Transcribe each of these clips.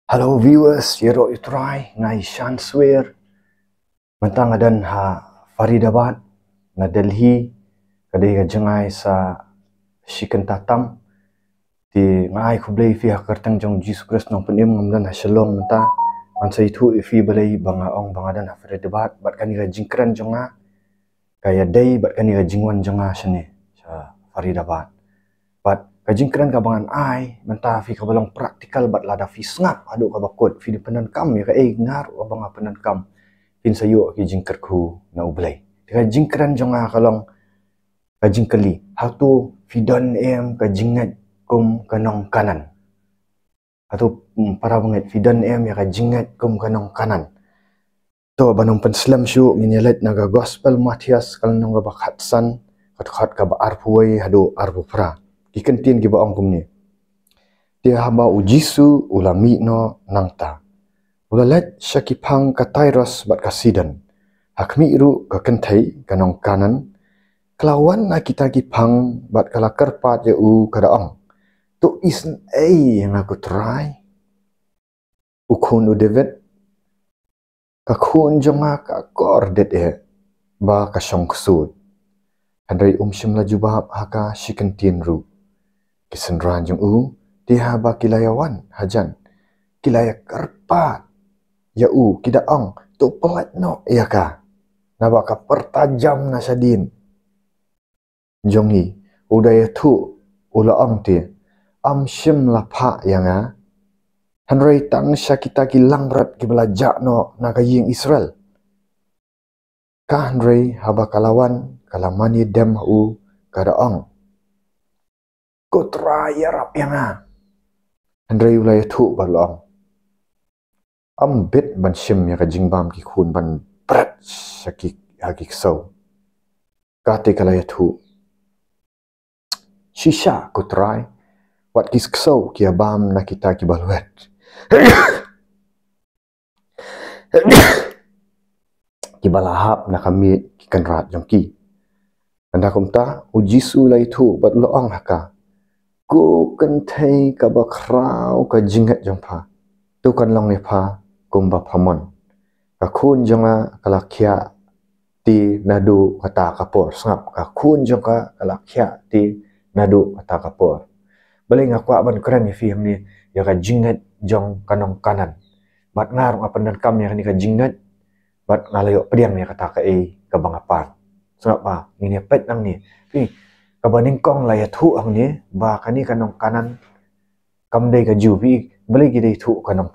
Hello viewers, yero itrai ngai Shanswear mentang adan ha Faridabad na Delhi kadai ka jangai sa shikan tatam ti ngai khublei fi hakartang jong Jesus Christ nong penim ngamdan ha shalom menta mansa itu ifi balai banga ong bangadan ha Faridabad bat kani ka jingkran jonga kaya dai bat kani ka jingwan jonga shane sa Faridabad bat kajingkran ka bangan ai menta fi ka balong praktikal bat lada fi snap adu ka bakot fi penan kam ya ka ngar abang penan kam pin sayo ki jingker ku na ublay ka jingkran jonga kalong ka jingkali hatu fi don ka jingat kum kanong kanan atau para banget fi don ya ka jingat kum kanong kanan to banong penslam syu nginyelet naga gospel Matias kalong ga bakhatsan khat ka ba arpuai hadu arpu pra ikentin ki baong kumni dia haba ujisu ulami no nangta ulalet syakipang katairos bat kasidan hakmi iru kakentai kanong kanan kelawan na kita kipang bat kala kerpat ya u kadaong tu isn yang aku try ukun u David kakun jonga ka kordet ba kasyong ksud andai shim la jubab haka shikentin ru kisenran jong u dia ba kilayawan hajan kilaya kerpat ya u kidaong tu pelat no ya ka naba ka pertajam na sadin jongi udaya tu ulaong ti shim la pha yanga hanrei tang syakita ki langrat ki belajak no na kaying Israel ka hanrei haba kalawan kalamani dem u kadaong Kotra yarap yanga Andrei ulai thu balong ambit ban shim ya ka jingbam ki khun ban prat sakik hakik so kate kala ya thu shisha kotrai wat kis so ki abam na kita ki balwet ki balahap na kami ki kanrat jongki anda kumta ujisu lai thu bat loong haka ku kentai ka bakrau ka jingat jongpa tu kan long nepa kumba pamon ka kun jonga kalakhya ti nadu kata kapor sangap ka kun jonga kalakhya ti nadu kata kapor balik ngakwa ban keren fi ni ya ka jingat jong kanong kanan bat ngar apan dan kam ya ni ka jingat bat ngalayo pediang ya kata ka ka bangapan sangap pa ngini pet nang ni fi kabaning kong la ya thu ang ni ba kani kanong kanan kamdei ka ju vi beli gidei thu kanong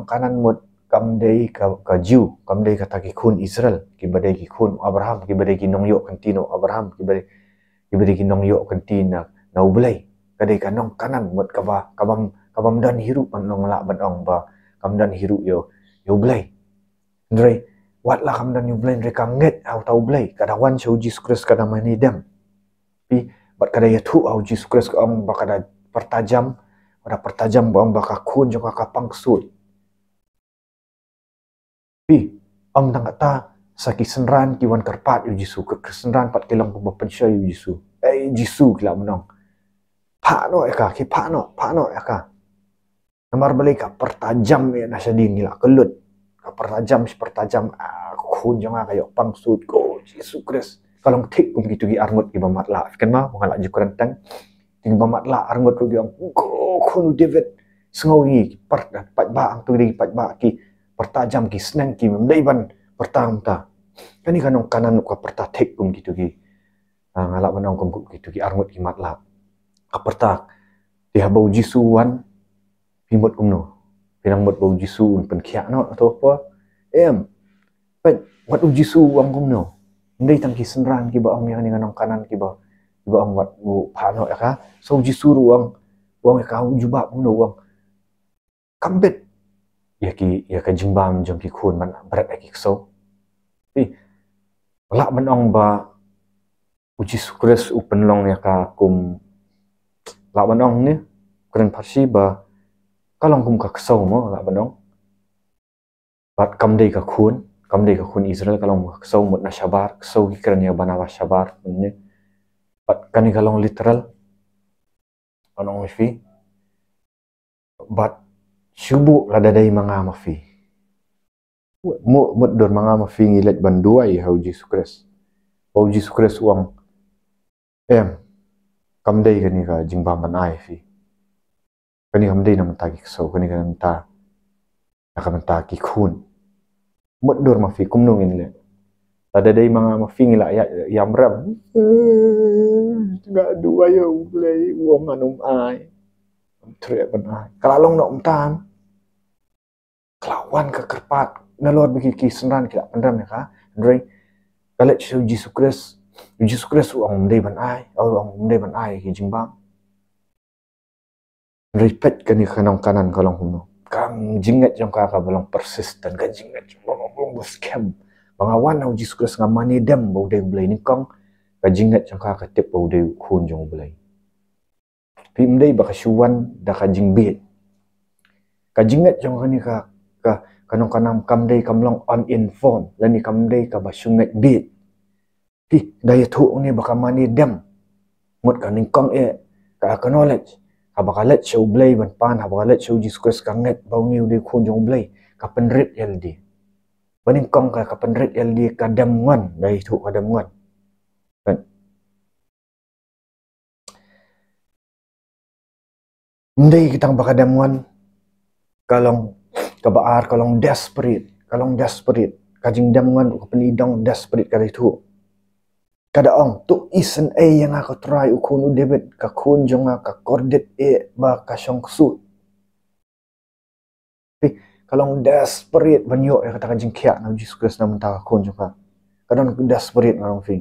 kanan mut kamdei ka ju kamdei ka taki khun Israel ki badai ki khun Abraham ki badai ki nongyo kantino Abraham ki badai ki nongyo kantina na ublai kadai kanong kanan mut kabam dan hiru panong la banong ba kamdan hiru yo ublai ndrei wat la kamdan ublai ndrei kanget au tau ublai kadawan show Jesus Christ kada mani dem bat kada yatu au Jesus Christ ong bakada pertajam bong baka kun jong ka pangsut ong tang kata saki senran ki wan kerpat yu Jisu ke senran pat kelong ko pensya yu Jisu Jisu kila menong pa no eka namar balik ka pertajam ya nasadin gila kelut ka pertajam kun jong ka yo pangsut ko Jesus Christ kalau tik kum gitu gi arngot gi bamat la kan ma mengalak jukuran tang ting bamat la arngot ru diang ko khun David sengawi part pat ba ang tu di pat ba ki pertajam ki senang ki mendaiban pertam ta kani kanong kanan ka perta tik kum gitu gi ngalak manong kum gitu gi arngot gi mat la apertak di habau jisuan pimot kum no pinang mot bau jisu pen khia no atau apa pet wat ujisu wang kum no ndai tang ki senran ki ba ong yang nganong kanan ki ba ong wat bu phano ya ka so ji suru wang ka jubab no wang kambet ya ka jingbam jong ki khun man berat ki so la man ong ba uji sukres upen long ya ka kum la man ong ni keren parsi ba kalong kum ka so mo la man ong bat kam dei ka khun Israel kalong kesau mut na syabar kesau kikran ya banawa syabar ini bat kani kalong literal kalong fi bat Syubu la dadai mga mafi. Mo dor mga mafi ngilet banduai hau Jesus Christ. Hau Jesus Christ uang kamdai kani ka jingba man ai fi. Kani kamdai na mentagi so kani ka menta nakamenta ki khun. Mo dor mafi kumnung in le. La dadai mga mafi ngila yamram. Enggak dua ya ulai uang anum ai. Teriak ban ai. Kalalong na umtam. Kelawan ke kerpat nalor bagi kisenran kila pendam ya ka. Andre kalet si Jesus Christ uang mendai ban ai. Uang mendai ban ai ki jimbang. Repeat kani kanong kanan kalong huno. Kang jingat yang ka balong persisten ka jingat balong scam. Bangawan au Jesus Christ ngamani dem bau dei belai ni kong ka jingat yang ka tip bau dei khun jong belai. Pi mendai ba kasuan da ka jingbit. Ka jingat yang kani ka kanong kanam kamdai kamlong uninformed lani kamdai ka basungat bit. Pi daya tu ni baka mani dem. Mut ka ningkong ka acknowledge. Habaka let show blay ban pan habaka let show Jesus Christ kanget bau ni de khun jong blay ka penrit LD. Baning kong ka penrit LD ka damngan dai tu ka damngan. Kan. Ndai kitang baka damngan kalong kabaar kalong desperate kajing damngan ka penidang desperate ka itu. Kadaong tu isen yang aku try ukun David ka kun jong ka kordet ba ka syong su. Kalong desperate banyo kata kajing kia na Jesus Christ na mentaka kun jong ka. Kadang desperate ngarong fi.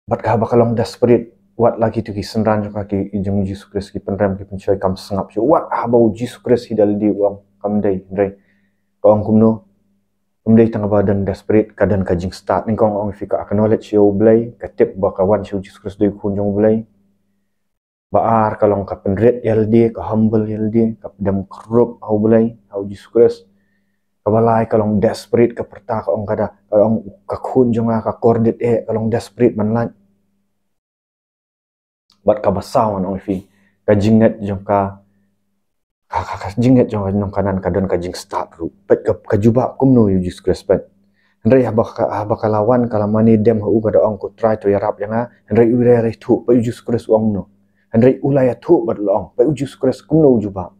Bat ka ba kalong desperate wat lagi tu ki senran jong ka ki jong Jesus Christ ki penrem ki pencoy kam sengap jo wat habau Jesus Christ hidal di uang kam dai ndai. Kaong kumno umdai tanga badan desperate kadan kajing start ni kong ong fika acknowledge yo blay ka tip ba kawan si Jesus Christ doi kunjong blay baar kalong ka penret LD ka humble LD ka pedam kerup au blay au Jesus Christ ka balai kalong desperate ka perta ka ong kada kalong ka kunjong ka kordit kalong desperate manlan bat ka basawan ong fi ka jingat jong ka jingat jong nong kanan kadan kajing start ru pet ka juba kumno yu Jesus Christ pet ndrei habaka lawan kalamani dem hu kada ong ko try to yarap yanga ndrei ure tu pa Jesus Christ ong no ndrei ulaya tu bat long pa Jesus Christ kumno juba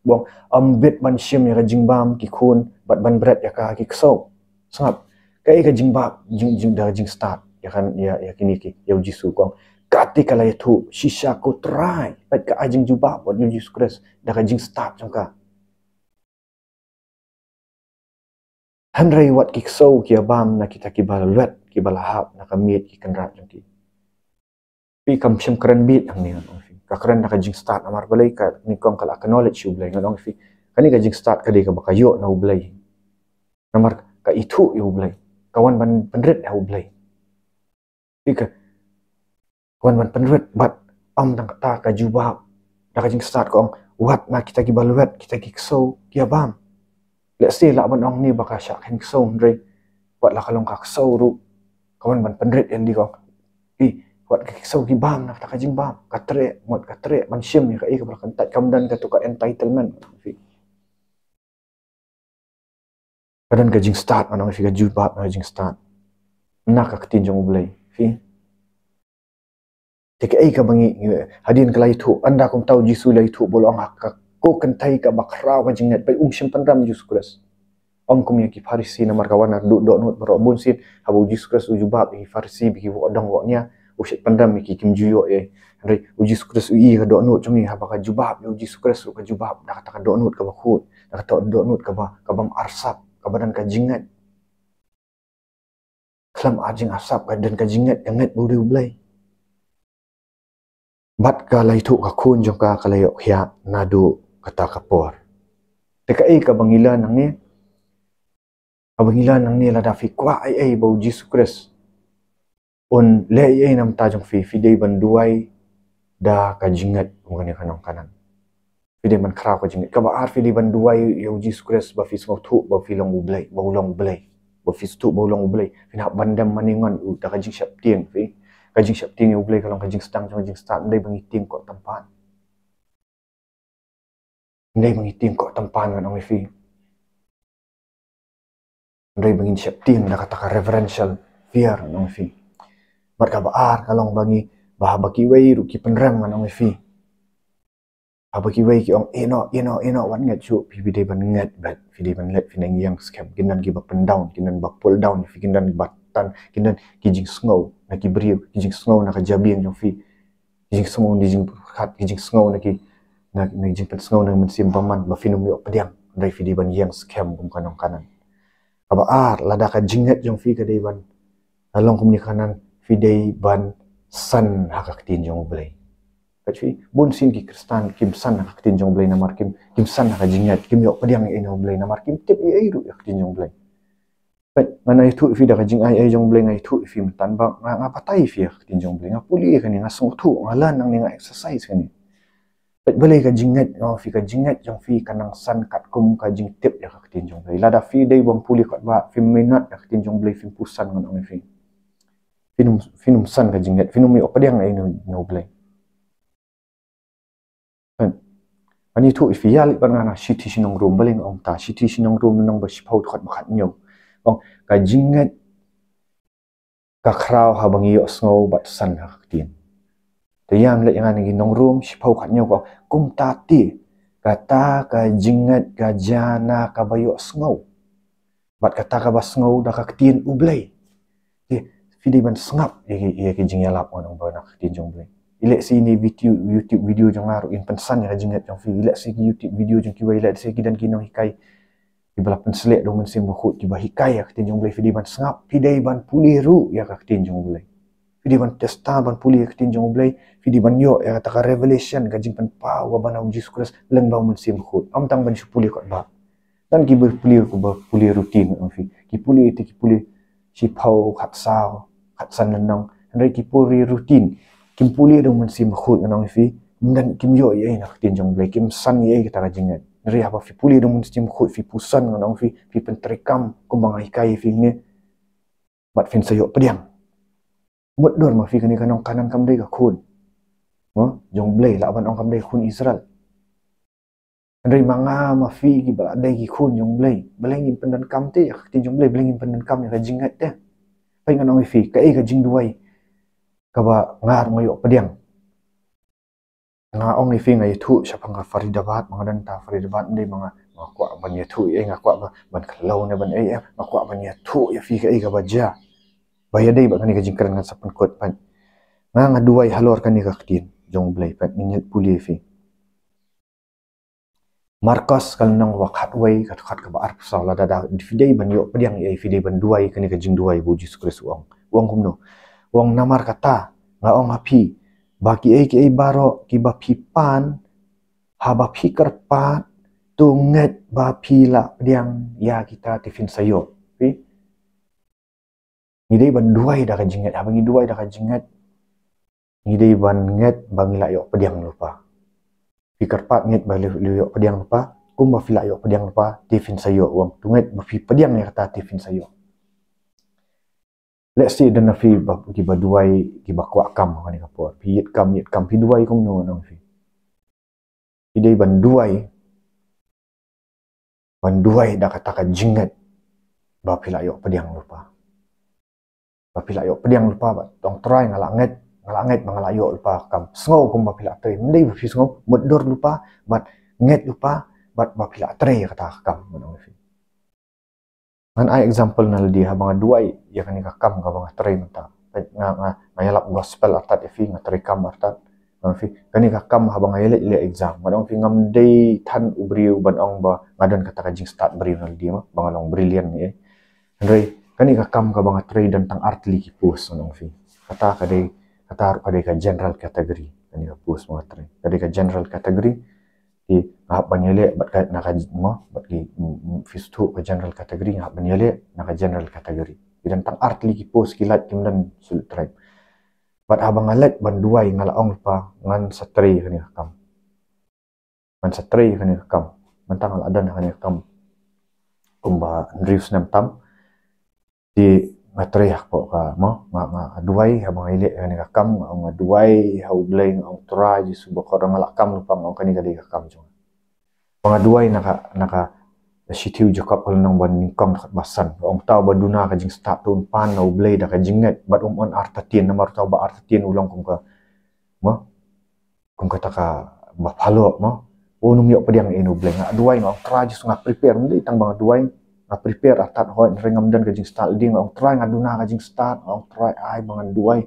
bong ambet ban shim ya kajing bam ki khun bat ban bread ya ka ki kso sangap kai ka jing ba jing da jing start ya kan ya kini ki ya Jesus kong kati kala itu shisha ko try pat ka ajing juba buat Jesus Christ dah kajing start jangka handrai wat ki so ki abam na kita ki baluat ki balahap na kamit ki kanrat jangki pi kam syam keren bit ang ni ka keren na kajing start amar balai ka ni kong kala acknowledge you blay ngadong fi kani kajing start kadi ka bakayo na ublay namar ka itu you blay kawan ban penret ya ublay pi ka kawan ban penret bat am nang kata ka jubab dah kajing start kong wat na kita ki baluat kita ki kso ki abam let's say la ban ong ni baka syak hen kso ndre wat la kalong ka kso ru kawan ban penret yang di kong wat ka kso ki bam na ta kajing bam ka tre mot ka tre man syem ni ka ka balakan tat kam dan ka tu ka entitlement kadan kajing start anong fi ka jubab na kajing start na ka tinjong ublay fi Tika ka bangi hadin kalai tu anda kong tahu jisu lai tu bolong hak ko kentai ka bakra ka jingat pai syem pandam Jesus Christ om kum ki farisi na markawan du do not bro bunsin habu Jesus Christ ujubab ki farisi bi wo dong wo nya usyet pandam ki kim juyo andre Jesus Christ ka do not chungi habaka jubab Jesus Christ ka jubab dak kata do not ka bakut dak kata do not ka bam arsap ka badan ka jingat klam ajing asap ka dan ka jingat yangat budi ublay bat ka lai tu ka kun jong ka kalayo hia nadu kata kapor teka ka bangilan nang ni abangilan nang ni la da fi kwa ai bau Jesus Christ on le ai nam ta jong fi dei ban duai da ka jingat ngani kanong kanan fi dei man kra ka jingat ka ba ar fi dei ban duai yo Jesus Christ ba fi smau tu ba fi long ublai ba long ublai ba fi tu ba long ublai fi na bandam maningon u da ka jing syap tieng fi kajing siap ting ublay kalau kajing stang jong kajing start ndai bangiting kok tempat ndai bangiting kok tempat ngan ong fi ndai bangin siap ting dah kata reverential fear ngan ong fi mat ka baar kalong bangi baki wei ru ki penrem ngan ong fi abaki wei ki ong eno wan ngat chu pi dei ban ngat bat fi dei ban let fi nang yang scam kinan gi ba pen down kinan ba pull down fi kinan batan kinan kijing snow na ki briu kijing snow na ka jabiang jong fi kijing snow ni jing khat kijing snow na ki na jing pen snow na men sim paman ba fi numi op pediang dai fi dei ban yang scam kum kanong kanan aba ar lada ka jingat jong fi ka dei ban along kum ni kanan fi dei ban san hakak tin jong blai Kacui bun sin ki kristan kim san hak tin jong blai namar kim san hak jingat kim yok pediang eno blai namar kim tip ai ru hak tin jong blai pet mana itu fi da jing ai jong blai ngai thu fi tan ba nga patai fi hak tin jong blai nga puli kan nga sung thu ngalan nang nga exercise kan pet boleh ka jingat no fi ka jingat jong fi kanang san kat kum ka jing tip ya hak tin jong blai lada fi dei bang puli kat ba fi minat hak tin jong blai fi pusan ngon ong fi finum san ka jingat finum yok pediang ai no blai Ani tu ifia li ban ngana shiti sinong room baling ong ta shiti sinong room nang ba shipau khat makhat nyo ong ka jingat ka khrau ha bangi yo sngau bat san ha tin te yam le ngana gi nong room shipau khat nyo ko kum ta ti kata ka jingat ka jana ka bayo sngau bat kata ka bas ngau da ka tin ublai ti fidi ban sngap ye ki jingyalap nong ba nak tin jong blai ilek si ni YouTube video jong ngaru in pensan ya jingat jong fi ilek si YouTube video jong kiwai ilek si kidan kinong hikai di balapan selek dong men sim bukhut di bahikai ya ketin jong blai fi ban sngap fi dei ban puliru ya ka ketin jong blai fi ban testa ban puli ya ketin jong blai fi ban yo ya kata revelation ka jing pen pa wa ban Jesus Christ leng bang men sim bukhut am tang ban puli kot ba dan ki berpuli ko ba puli rutin ang fi ki puli ti ki puli si pau khat sao khat san nang ndai ki puli rutin kim puli dong men sim khut nang fi dan kim yo ye nak tin jong blai kim san ye kita ka jingat ri apa fi puli dong men sim khut fi pusan nang fi pentrikam kum bangai kai fi ni mat fin sayo pediang mut dor ma fi kani kanong kanan kam dei ka khun no jong blai la ban ong kam dei khun Israel andai manga ma fi ki ba dei ki khun jong blai belengin pendan kam te ya tin jong blai belengin pendan kam ya ka jingat te pai nganong fi ka e ka jing duai kaba ngar ngoyo pediang nga ong ni fi ngai thu sapanga Faridabad mga dan ta Faridabad ndai mga kwa ban ye thu e nga kwa ban khalo ne ban e nga kwa ban ye thu ya fi ka e ka baja baya dei ba kani ka jingkran ngan sapan kot pan nga duai halor kani ka ktin jong blai pat minit puli fi Marcos kal nang wakat wai kat khat ka ba ar sala da fi dei ban yo pediang e fi dei ban duai kani ka jing duai bu Jesus Christ wong kumno wong namar kata nga ong api baki ai baro ki ba pipan ha ba pikir pat tunget ba pila diang ya kita tifin sayo pi ngidei ban duai da ka jingat ha bangi duai da ka jingat ngidei ban nget bangi la yo pediang lupa pikir pat nget ba lu yo pediang lupa kum ba fila yo pediang lupa tifin sayo wong tunget ba fi pediang ya kata tifin sayo let's say dan fi ba ki ba duai ki ba kwa kam ni ka por pi yit kam pi duai kum no no fi idei ban duai da kata ka jingat ba pila yo pediang lupa ba pila yo pediang lupa ba tong try ngalanget mangala yo lupa kam sngo kum ba pila tre ndai ba fi sngo modor lupa bat nget lupa bat ba pila tre kata kam no fi an ai example na di habang duai ya kan ka kam ka bang tre mata nga yalap gospel atat fi nga tre kam atat fi kani ka kam habang ile exam madong fi ngam dei than ubriu ban ong ba ngadon kata ka jing start briu na di ma bangalong brilliant ni Andre kani ka kam ka bang tre dan tang artli ki pus nong fi kata ka dei kata ka general category kani ka pus mga tre kadi ka general category di ngap banyele bat ka naka mo bat ki fistu ka general category ngap banyele naka general category dan tang artli ki pus kilat kimdan sul tribe bat abang alet ban duai ngalaong pa ngan satri kani kam ngan satri kani kam mentang adan kani kam kumba Andrews nam tam di ngatriak po ka mo nga duway habang ili kani ka kam nga duway haublay ang try subok orang malakam lupang ang kani kali ka kam jung mga duway naka sitiu jokap kol nang ban ningkam kat basan ong tau baduna ka jing start tun pan na ublay da ka jinget bat on artatien namar tau ba artatien ulang kum ka mo kum kata ka ba phalo mo unum yok pediang inu ublay nga duway nga try jis nga prepare ndi tang bang duway nga prepare atat hoi ringam dan ka jing start ding ong try nga duna ka jing start ong try ai bangan duway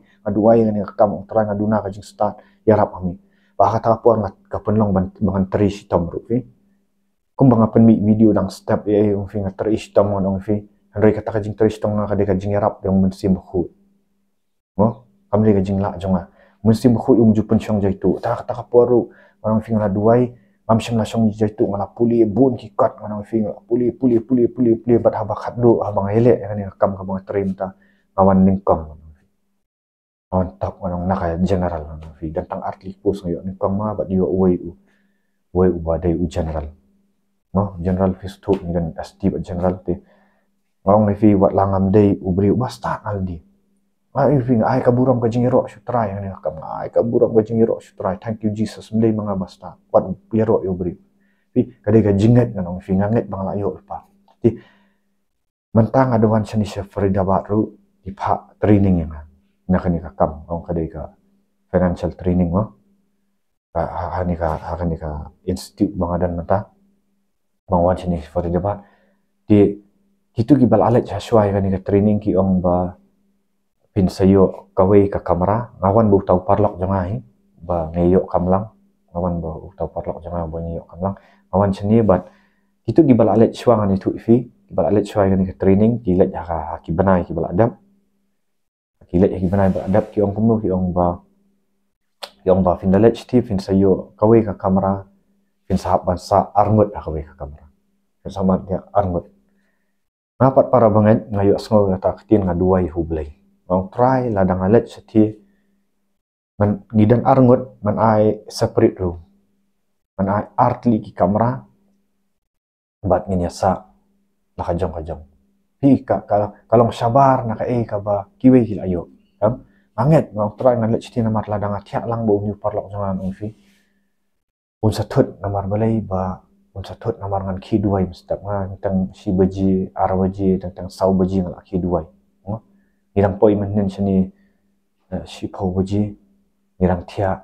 nga ni kam ong try nga duna ka jing start yarap ami ba kata puan nga kapenlong bangan tri sitam ru kung mga penmi video dang step yung finger trish tong nong fi henry kata ka jing trish tong nga ka jing yarap yung munsim khu mo kamli ka jing la jonga munsim khu yung jupen syong jaitu ta kata ka poru orang finger duai mam syong na syong jaitu ngala puli bun ki kat nang finger puli bat haba khaddo abang hele kan kam ka mga trimta ngawan ningkong on top nang naka general nang fi dan tang artli pus ngayo ningkong ma bat dio way u badai u general no general fistu dengan asti general te ngong fi wat langam dei ubri basta aldi ai fi ai kaburam ka jingiro sutrai ni kam ai kaburam ka jingiro sutrai thank you jesus mdei mga basta wat biro ubri fi kadai ka jinget ngong fi nganget bang layo pa ti mentang aduan seni Farida baru di pak training yang nak ni ka kam ngong kadai ka financial training mo hani ka institute bangadan mata bangwan sini Farida ba di itu gibal alat sesuai kan ka training ki ong ba pinsayo kawai ka kamera ngawan bu tau parlok jangai ba ngeyok kamlang ngawan bu tau parlok jangai ba ngeyok kamlang ngawan sini bat itu gibal alat suangan itu fi gibal alat sesuai kan ka training kilat ha ki banai ki bal adab kilat ki banai ba adab ki ong kumu ki ong ba findalet sti pinsayo kawai ka kamera pinsahap bansa arngut kawai ka kamera sama dia arngut napat para banget ngayo asngol kata ketin nga duai hublay ngong try ladang alet seti man gidan arngut man ai separate ru man ai artli ki kamera bat nginyasa nakajong hi ka kalau sabar na ka ka ba kiwe hil ayo kam manget ngong try ngalet seti namar ladang atia lang bo nyu parlok jangan fi un satut namar balai ba un satut namar ngan ki duai mestap nga tentang si baji arwaji tentang sau baji ngal ki duai nirang poi menen sini si pau baji nirang tia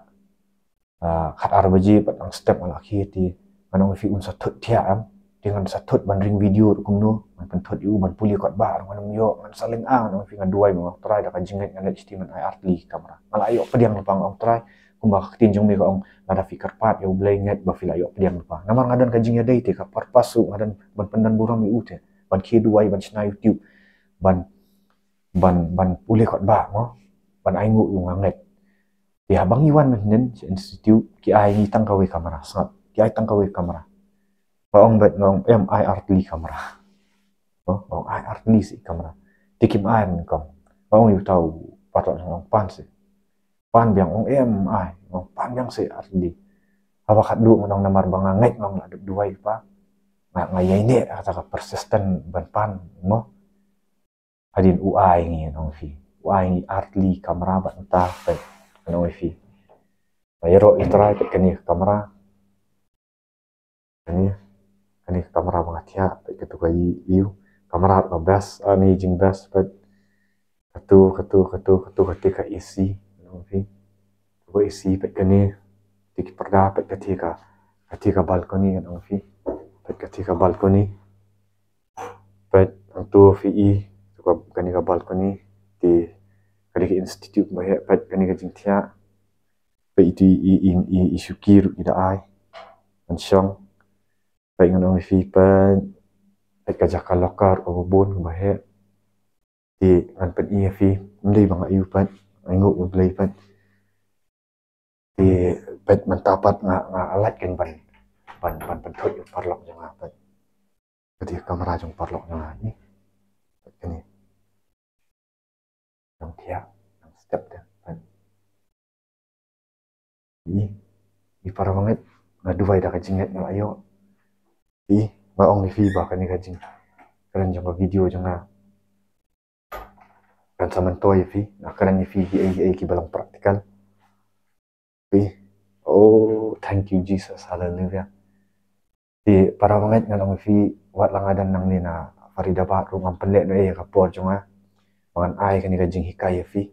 khat arwaji patang step ngal ki ti manong fi un satut tia am dengan satut bandring video kumno man pentut yu man puli kot bar manong yo man saling nong fi ngan duai mo try da ka jinget ngal istiman ai artli kamera mala ayo pediang pang ong try kumbak tinjong mi ko ong nada fikir pat ya ublay nget ba fila yo pediang pa namar ngadan ka jingya dai te ka parpasu ngadan ban pendan buram mi ute ban ki duai ban china youtube ban puli kot ba mo ban aingu yung nget ya bang iwan menen si institute ki ai ni tang kawe kamera sangat ki ai tang kawe kamera ba ong bet ngong mi artli kamera ong ai artli si kamera tikim ai ngong ong yu tau patok ngong pan si pan biang ong ai ong pan biang si artli awakat du ngong namar bang nget ngong aduk duai pa ngayai ne kata ka persisten ban pan mo adin uai ngi ngong fi uai ngi artli kamera ba entah pe ngong fi bayro itrai pe kani kamera kani kamera bangatia pe ketu ka yu kamera ka best ani jing best pe ketu ketika isi ngong fi ko isi pe kani tiki perda pe ketika balkoni ngong fi pe ketika balkoni pe tu fi kani ka balkoni di kani ka institute ba he pe kani ka jingtia pe itu i syukir ida ai mensyong pe ngong fi pe ka jaka lokar o bun ba he di ngan pen i fi mlei bang ayu pe aingu mlei pe di pet mentapat nga alat kan ban pentut yu parlok jang apa ketika kamera jong parlok jang ni ini yang dia yang step dah ini di para banget ngaduai dah kajinget ngal ayo ba ong ni fi ba kan ni kajing keren jang video jang kan sa mentoy fi nakaran ni fi ai ki balang praktikal fi. Oh, thank you Jesus, hallelujah. Di para banget ngalong fi wat langadan nang ni na Farida ba ru ngam penlek no kapor jonga mangan ai kan ka jing hikai fi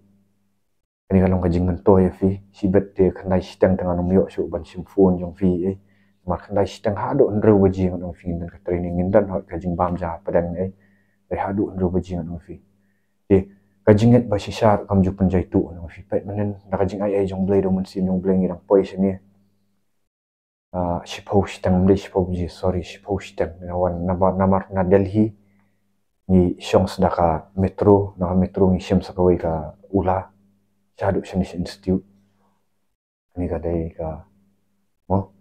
kan kalong ka jing mentoy fi sibet de khandai sitang tanga no myo su ban sim phone jong fi mar khandai sitang ha do ndru baji ngam fi dan ka training ndan hot ka jing bam ja padang re ha do ndru baji ngam fi di kajinget ba sisar kam ju penjai tu no fi pet menen da kajing ai jong blai do mun sim jong blai ngirang poi sini shipho sitang mli shipho ji sorry shipho sitang wan namar na Delhi ni shong sedaka metro na metro ni shem sakawai ka ula chadu shanis institute ni ka dai ka mo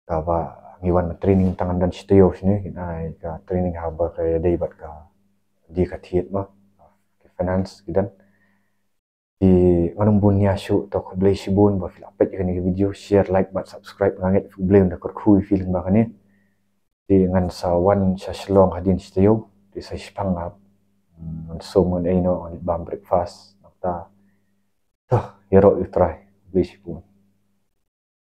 ka ba ngiwan training tangan dan sitio sini ka training haba ka dai bat ka di ka thiet ma finance kidan di nganong bunya shu to ko blai sibun ba fil apet ni video share like but subscribe nganget blai da ko khu feeling ba kani di ngan sa wan sa shlong hadin sitio di sa spang up so mun ay no bam breakfast ta to hero utrai blai sibun